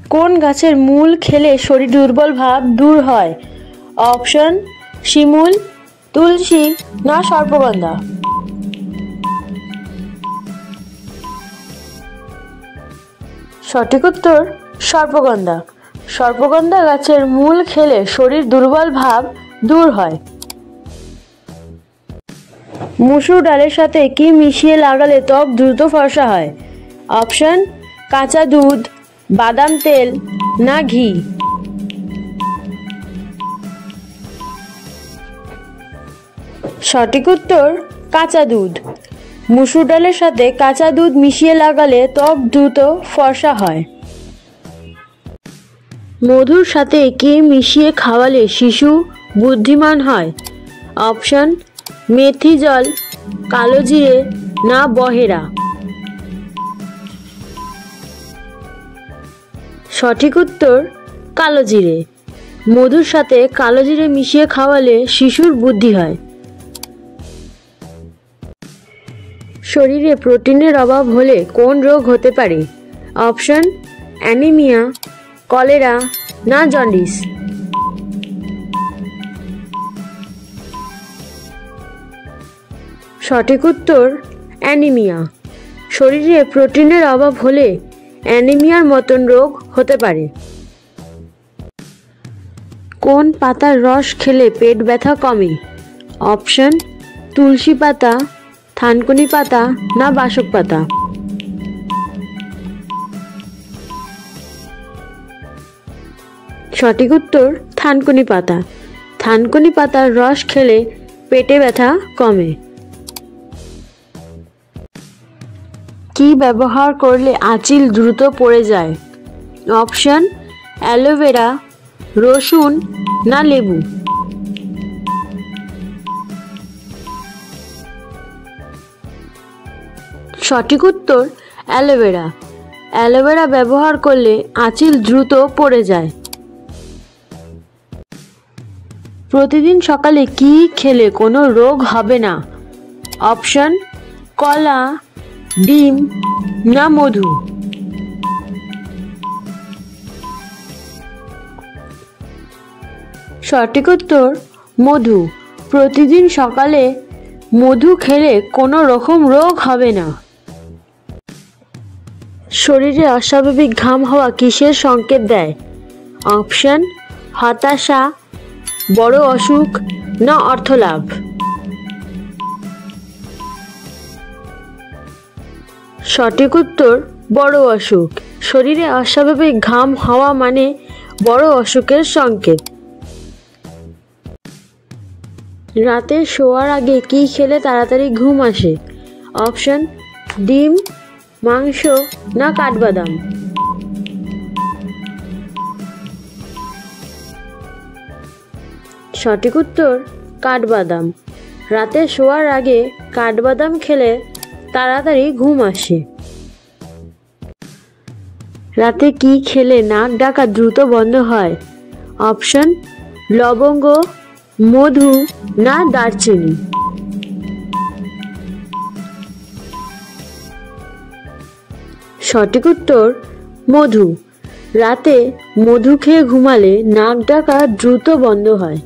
কোন গাছের মূল খেলে শরীর দুর্বল ভাব দূর হয়? অপশন শিমুল, তুলসী না সর্পগন্ধা। সঠিক উত্তর সর্পগন্ধা। সর্পগন্ধা গাছের মূল খেলে শরীর দুর্বল ভাব দূর হয়। মুসুর ডালের সাথে কি মিশিয়ে লাগালে ত্বক দ্রুত ফর্সা হয়? অপশন কাঁচা দুধ, বাদাম তেল না ঘি। সঠিক উত্তর কাঁচা দুধ। মুসুর ডালের সাথে কাঁচা দুধ মিশিয়ে লাগালে ত্বক দ্রুত ফর্সা হয়। মধুর সাথে কি মিশিয়ে খাওয়ালে শিশু বুদ্ধিমান হয়? অপশন মেথি জল, কালো জিরে না বহেরা। সঠিক উত্তর কালো জিরে। মধুর সাথে কালো জিরে মিশিয়ে খাওয়ালে শিশুর বুদ্ধি হয়। শরীরে প্রোটিনের অভাব হলে কোন রোগ হতে পারে? অপশন অ্যানিমিয়া, কলেরা না জন্ডিস। সঠিক উত্তর অ্যানিমিয়া। শরীরে প্রোটিনের অভাব হলে অ্যানিমিয়ার মতন রোগ হতে পারে। কোন পাতার রস খেলে পেট ব্যথা কমে? অপশন তুলসী পাতা, থানকুনি পাতা না বাসক পাতা। সঠিক উত্তর থানকুনি পাতা। থানকুনি পাতার রস খেলে পেটে ব্যথা কমে। কি ব্যবহার করলে আঁচিল দ্রুত পড়ে যায়? অপশন অ্যালোভেরা, রসুন না লেবু। সঠিক উত্তর অ্যালোভেরা। অ্যালোভেরা ব্যবহার করলে আঁচিল দ্রুত পড়ে যায়। প্রতিদিন সকালে কি খেলে কোনো রোগ হবে না? অপশন কলা, ডিম না মধু। সঠিক উত্তর মধু। প্রতিদিন সকালে মধু খেলে কোনো রকম রোগ হবে না। শরীরে অস্বাভাবিক ঘাম হওয়া কিসের সংকেত দেয়? অপশন হতাশা, বড় অসুখ না অর্থলাভ। সঠিক উত্তর বড় অসুখ। শরীরে অস্বাভাবিক ঘাম হওয়া মানে বড় অসুখের সংকেত। রাতে শোয়ার আগে কি খেলে তাড়াতাড়ি ঘুম আসে? অপশন ডিম, মাংস না কাঠবাদাম। সঠিক উত্তর কাঠবাদাম। রাতে শোয়ার আগে কাঠবাদাম খেলে তাড়াতাড়ি ঘুম আসে। রাতে কি খেলে নাক ডাকা দ্রুত বন্ধ হয়? অপশন লবঙ্গ, মধু না দারচিনি। সঠিক উত্তর মধু। রাতে মধু খেয়ে ঘুমালে নাক ডাকা দ্রুত বন্ধ হয়।